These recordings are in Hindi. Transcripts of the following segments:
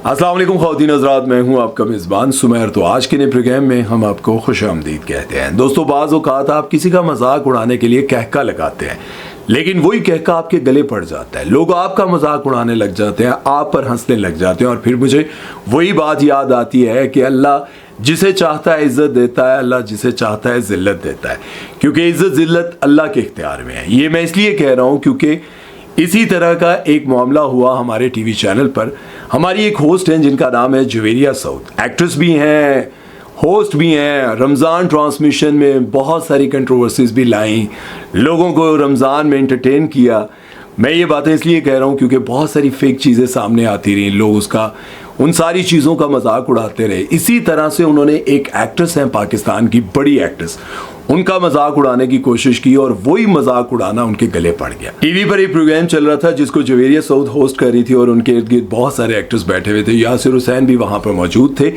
अस्सलाम वालेकुम ख़वातीन हज़रात, मैं हूं आपका मेज़बान सुमैर। तो आज के नए प्रोग्राम में हम आपको खुशामदीद कहते हैं। दोस्तों, बाज़ औक़ात आप किसी का मजाक उड़ाने के लिए कहका लगाते हैं, लेकिन वही कहका आपके गले पड़ जाता है। लोग आपका मजाक उड़ाने लग जाते हैं, आप पर हंसने लग जाते हैं, और फिर मुझे वही बात याद आती है कि अल्लाह जिसे चाहता है इज़्ज़त देता है, अल्लाह जिसे चाहता है ज़िल्लत देता है, क्योंकि इज़्ज़त ज़िल्लत अल्लाह के इख्तियार में है। ये मैं इसलिए कह रहा हूँ क्योंकि इसी तरह का एक मामला हुआ हमारे टीवी चैनल पर। हमारी एक होस्ट हैं जिनका नाम है जवेरिया सऊद, एक्ट्रेस भी हैं, होस्ट भी हैं। रमज़ान ट्रांसमिशन में बहुत सारी कंट्रोवर्सीज भी लाई, लोगों को रमज़ान में एंटरटेन किया। मैं ये बातें इसलिए कह रहा हूँ क्योंकि बहुत सारी फेक चीज़ें सामने आती रहीं, लोग उसका उन सारी चीज़ों का मजाक उड़ाते रहे। इसी तरह से उन्होंने एक एक्ट्रेस हैं पाकिस्तान की, बड़ी एक्ट्रेस, उनका मजाक उड़ाने की कोशिश की और वही मजाक उड़ाना उनके गले पड़ गया। टीवी पर एक प्रोग्राम चल रहा था जिसको जवेरिया सऊद होस्ट कर रही थी और उनके इर्द गिर्द बहुत सारे एक्टर्स बैठे हुए थे। यासिर हुसैन भी वहां पर मौजूद थे।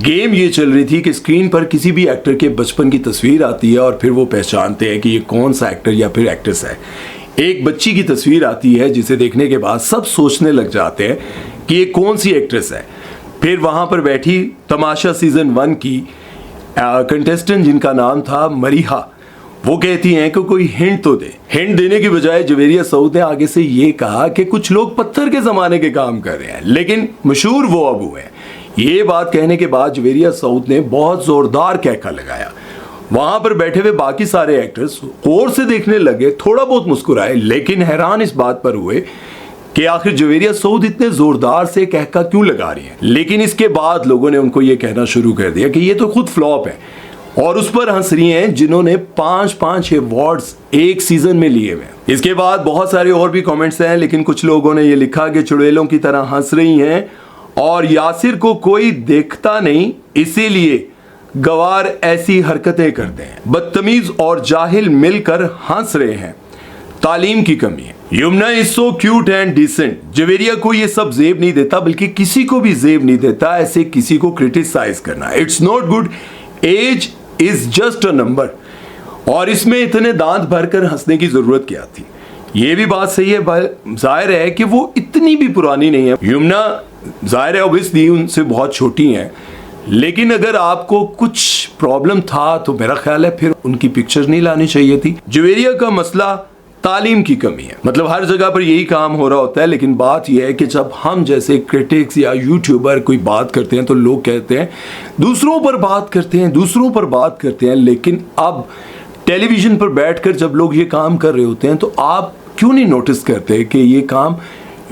गेम ये चल रही थी कि स्क्रीन पर किसी भी एक्टर के बचपन की तस्वीर आती है और फिर वो पहचानते हैं कि ये कौन सा एक्टर या फिर एक्ट्रेस है। एक बच्ची की तस्वीर आती है जिसे देखने के बाद सब सोचने लग जाते हैं कि ये कौन सी एक्ट्रेस है। फिर वहां पर बैठी तमाशा सीजन 1 की कंटेस्टेंट जिनका नाम था मरीहा, वो कहती हैं कि कोई हिंट तो दे। हिंट देने की बजाय जवेरिया सऊद ने आगे से ये कहा कि कुछ लोग पत्थर के जमाने के काम कर रहे हैं, लेकिन मशहूर वो अब हुए हैं। ये बात कहने के बाद जवेरिया सऊद ने बहुत जोरदार कहका लगाया। वहां पर बैठे हुए बाकी सारे एक्टर्स गौर से देखने लगे, थोड़ा बहुत मुस्कुराए, लेकिन हैरान इस बात पर हुए कि आखिर जवेरिया सऊद इतने जोरदार से कहका क्यों लगा रही हैं। लेकिन इसके बाद लोगों ने उनको ये कहना शुरू कर दिया कि ये तो खुद फ्लॉप है, और उस पर हंस रही हैं जिन्होंने 5-5 अवार्ड्स एक सीजन में लिए हुए। इसके बाद बहुत सारे और भी कमेंट्स हैं, लेकिन कुछ लोगों ने ये लिखा कि चुड़ैलों की तरह हंस रही हैं और यासिर को कोई देखता नहीं, इसीलिए गवार ऐसी हरकतें करते हैं। बदतमीज और जाहिल मिलकर हंस रहे हैं, तालीम की कमी है। Yumna is so cute and decent. Javeria को ये सब जेब नहीं देता, बल्कि किसी को भी जेब नहीं देता ऐसे किसी को क्रिटिसाइज करना। It's not good, age is just a number. और इसमें इतने दांत भरकर हंसने की जरूरत क्या थी। ये भी बात सही है, जाहिर है कि वो इतनी भी पुरानी नहीं है। युमना जाहिर है ऑब्वियसली उनसे बहुत छोटी हैं, लेकिन अगर आपको कुछ प्रॉब्लम था तो मेरा ख्याल है फिर उनकी पिक्चर नहीं लानी चाहिए थी। जवेरिया का मसला तालीम की कमी है। मतलब हर जगह पर यही काम हो रहा होता है, लेकिन बात यह है कि जब हम जैसे क्रिटिक्स या यूट्यूबर कोई बात करते हैं तो लोग कहते हैं दूसरों पर बात करते हैं, दूसरों पर बात करते हैं। लेकिन अब टेलीविजन पर बैठकर जब लोग ये काम कर रहे होते हैं तो आप क्यों नहीं नोटिस करते कि ये काम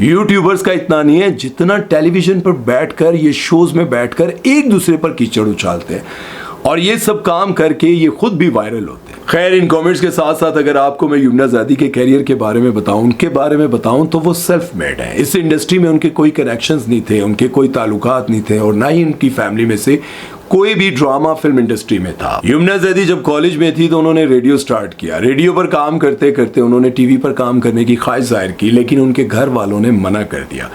यूट्यूबर्स का इतना नहीं है जितना टेलीविजन पर बैठकर, ये शोज में बैठकर एक दूसरे पर कीचड़ उछालते हैं, और ये सब काम करके ये खुद भी वायरल होते हैं। खैर, इन कमेंट्स के साथ साथ अगर आपको मैं युमना ज़ैदी के कैरियर के बारे में बताऊं, उनके बारे में बताऊं, तो वो सेल्फ मेड है। इस इंडस्ट्री में उनके कोई कनेक्शंस नहीं थे, उनके कोई ताल्लुकात नहीं थे, और ना ही उनकी फैमिली में से कोई भी ड्रामा फिल्म इंडस्ट्री में था। युमना ज़ैदी जब कॉलेज में थी तो उन्होंने रेडियो स्टार्ट किया। रेडियो पर काम करते करते उन्होंने टीवी पर काम करने की ख्वाहिश जाहिर की, लेकिन उनके घर वालों ने मना कर दिया।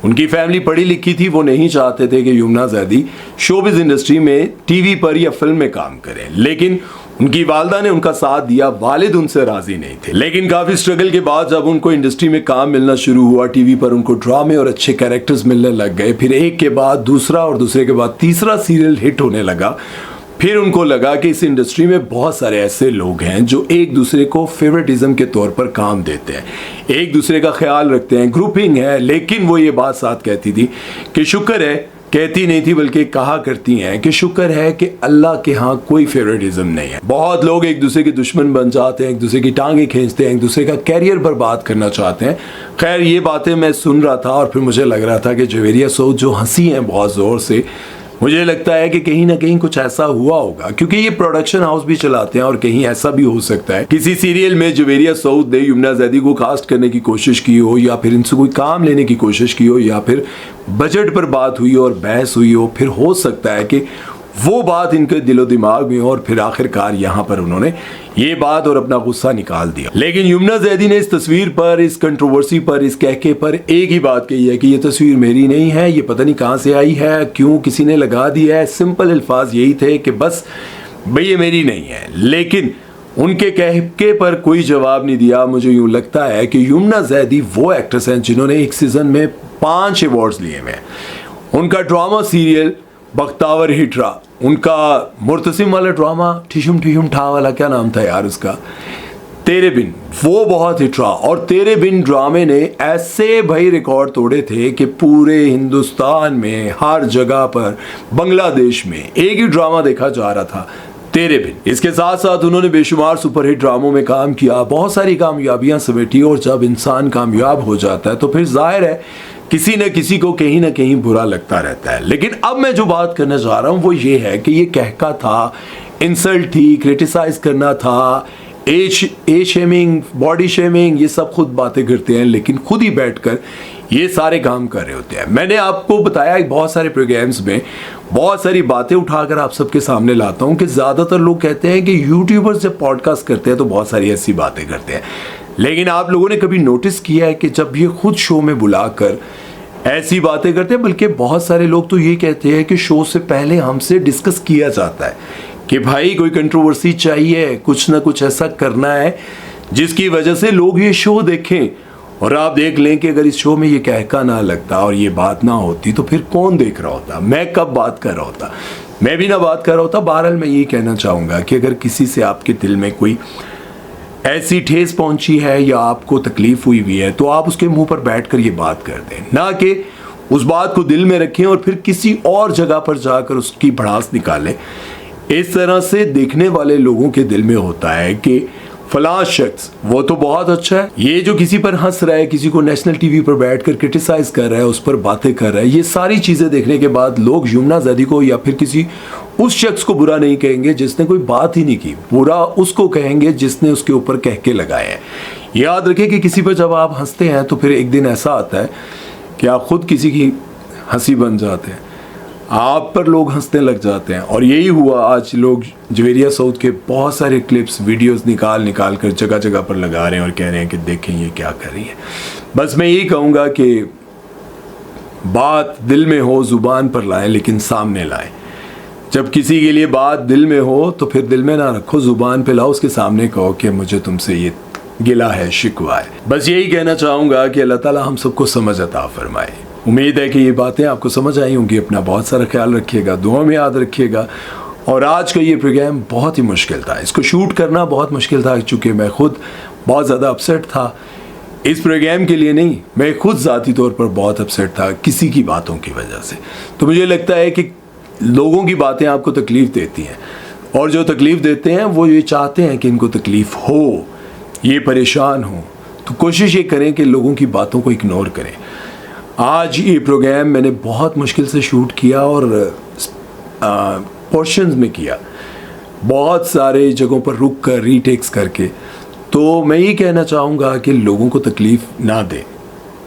उनकी फैमिली पढ़ी लिखी थी, वो नहीं चाहते थे कि युमना ज़ैदी शोबिज़ इंडस्ट्री में टीवी पर या फिल्म में काम करें, लेकिन उनकी वालदा ने उनका साथ दिया। वालिद उनसे राजी नहीं थे, लेकिन काफी स्ट्रगल के बाद जब उनको इंडस्ट्री में काम मिलना शुरू हुआ, टीवी पर उनको ड्रामे और अच्छे कैरेक्टर्स मिलने लग गए, फिर एक के बाद दूसरा और दूसरे के बाद तीसरा सीरियल हिट होने लगा। फिर उनको लगा कि इस इंडस्ट्री में बहुत सारे ऐसे लोग हैं जो एक दूसरे को फेवरेटिज्म के तौर पर काम देते हैं, एक दूसरे का ख्याल रखते हैं, ग्रुपिंग है। लेकिन वो ये बात साथ कहती थी कि शुक्र है, कहती नहीं थी बल्कि कहा करती हैं कि शुक्र है कि अल्लाह के यहाँ कोई फेवरेटिज्म नहीं है। बहुत लोग एक दूसरे के दुश्मन बन जाते हैं, एक दूसरे की टांगे खींचते हैं, एक दूसरे का कैरियर बर्बाद करना चाहते हैं। खैर, ये बातें मैं सुन रहा था और फिर मुझे लग रहा था कि जवेरिया सऊद जो हंसी हैं बहुत ज़ोर से, मुझे लगता है कि कहीं ना कहीं कुछ ऐसा हुआ होगा, क्योंकि ये प्रोडक्शन हाउस भी चलाते हैं और कहीं ऐसा भी हो सकता है किसी सीरियल में जवेरिया सऊद ने युमना ज़ैदी को कास्ट करने की कोशिश की हो, या फिर इनसे कोई काम लेने की कोशिश की हो, या फिर बजट पर बात हुई और बहस हुई हो। फिर हो सकता है कि वो बात इनके दिलो दिमाग में हो और फिर आखिरकार यहाँ पर उन्होंने ये बात और अपना गुस्सा निकाल दिया। लेकिन युमना ज़ैदी ने इस तस्वीर पर, इस कंट्रोवर्सी पर, इस कहके पर एक ही बात कही है कि ये तस्वीर मेरी नहीं है, ये पता नहीं कहाँ से आई है, क्यों किसी ने लगा दिया है। सिंपल अल्फाज यही थे कि बस भाई ये मेरी नहीं है। लेकिन उनके कहके पर कोई जवाब नहीं दिया। मुझे यूँ लगता है कि युमना ज़ैदी वो एक्ट्रेस हैं जिन्होंने एक सीज़न में 5 अवार्ड्स लिए हुए हैं, उनका ड्रामा सीरियल बख्तावर हिट रहा, उनका मुर्तसिम वाला ड्रामा ठिशुम ठिशुम ठा वाला क्या नाम था यार उसका, तेरे बिन, वो बहुत हिट रहा। और तेरे बिन ड्रामे ने ऐसे भाई रिकॉर्ड तोड़े थे कि पूरे हिंदुस्तान में हर जगह पर, बांग्लादेश में एक ही ड्रामा देखा जा रहा था, तेरे बिन। इसके साथ साथ उन्होंने बेशुमार सुपरहिट ड्रामों में काम किया, बहुत सारी कामयाबियां समेटी। और जब इंसान कामयाब हो जाता है तो फिर जाहिर है किसी न किसी को कहीं ना कहीं बुरा लगता रहता है। लेकिन अब मैं जो बात करने जा रहा हूं वो ये है कि ये कहका था, इंसल्ट थी, क्रिटिसाइज करना था, एज शेमिंग, बॉडी शेमिंग, ये सब खुद बातें करते हैं, लेकिन खुद ही बैठकर ये सारे काम कर रहे होते हैं। मैंने आपको बताया कि बहुत सारे प्रोग्राम्स में बहुत सारी बातें उठाकर आप सबके सामने लाता हूं कि ज़्यादातर लोग कहते हैं कि यूट्यूबर्स जब पॉडकास्ट करते हैं तो बहुत सारी ऐसी बातें करते हैं। लेकिन आप लोगों ने कभी नोटिस किया है कि जब ये खुद शो में बुलाकर ऐसी बातें करते हैं, बल्कि बहुत सारे लोग तो ये कहते हैं कि शो से पहले हमसे डिस्कस किया जाता है कि भाई कोई कंट्रोवर्सी चाहिए, कुछ ना कुछ ऐसा करना है जिसकी वजह से लोग ये शो देखें। और आप देख लें कि अगर इस शो में ये कहका ना लगता और ये बात ना होती तो फिर कौन देख रहा होता, मैं कब बात कर रहा होता, मैं भी ना बात कर रहा होता। बहरहाल मैं ये कहना चाहूँगा कि अगर किसी से आपके दिल में कोई ऐसी ठेस पहुंची है या आपको तकलीफ हुई है तो आप उसके मुंह पर बैठकर ये बात कर दें, ना कि उस बात को दिल में रखें और फिर किसी और जगह पर जाकर उसकी भड़ास निकालें। इस तरह से देखने वाले लोगों के दिल में होता है कि फलां शख्स वो तो बहुत अच्छा है, ये जो किसी पर हंस रहा है, किसी को नेशनल टीवी पर बैठकर क्रिटिसाइज कर रहा है, उस पर बातें कर रहा है, ये सारी चीज़ें देखने के बाद लोग यमुना ज़ैदी को या फिर किसी उस शख्स को बुरा नहीं कहेंगे जिसने कोई बात ही नहीं की, बुरा उसको कहेंगे जिसने उसके ऊपर कहके लगाए हैं। याद रखें कि किसी पर जब आप हंसते हैं तो फिर एक दिन ऐसा आता है कि आप खुद किसी की हंसी बन जाते हैं, आप पर लोग हंसने लग जाते हैं। और यही हुआ, आज लोग जवेरिया साउथ के बहुत सारे क्लिप्स, वीडियोस निकाल कर जगह जगह पर लगा रहे हैं और कह रहे हैं कि देखें ये क्या कर रही है। बस मैं यही कहूँगा कि बात दिल में हो ज़ुबान पर लाएं, लेकिन सामने लाएं। जब किसी के लिए बात दिल में हो तो फिर दिल में ना रखो, ज़ुबान पे लाओ, उसके सामने कहो कि मुझे तुमसे ये गिला है, शिकवा है। बस यही कहना चाहूँगा कि अल्लाह ताला हम सबको समझ अता फरमाए। उम्मीद है कि ये बातें आपको समझ आई होंगी। अपना बहुत सारा ख्याल रखिएगा, दुआ में याद रखिएगा। और आज का ये प्रोग्राम बहुत ही मुश्किल था, इसको शूट करना बहुत मुश्किल था, चूँकि मैं खुद बहुत ज़्यादा अपसेट था इस प्रोग्राम के लिए। नहीं, मैं खुद ज़ाती तौर पर बहुत अपसेट था किसी की बातों की वजह से। तो मुझे लगता है कि लोगों की बातें आपको तकलीफ़ देती हैं, और जो तकलीफ़ देते हैं वो ये चाहते हैं कि इनको तकलीफ़ हो, ये परेशान हो। तो कोशिश ये करें कि लोगों की बातों को इग्नोर करें। आज ये प्रोग्राम मैंने बहुत मुश्किल से शूट किया और पोर्शंस में किया, बहुत सारे जगहों पर रुक कर रीटेक्स करके। तो मैं ये कहना चाहूँगा कि लोगों को तकलीफ़ ना दें,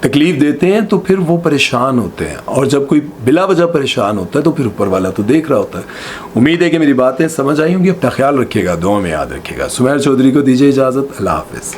तकलीफ़ देते हैं तो फिर वो परेशान होते हैं, और जब कोई बिला वजह परेशान होता है तो फिर ऊपर वाला तो देख रहा होता है। उम्मीद है कि मेरी बातें समझ आई होंगी। अपना ख्याल रखिएगा, दुआ में याद रखिएगा। सुमैर चौधरी को दीजिए इजाज़त। अल्लाह हाफ़िज़।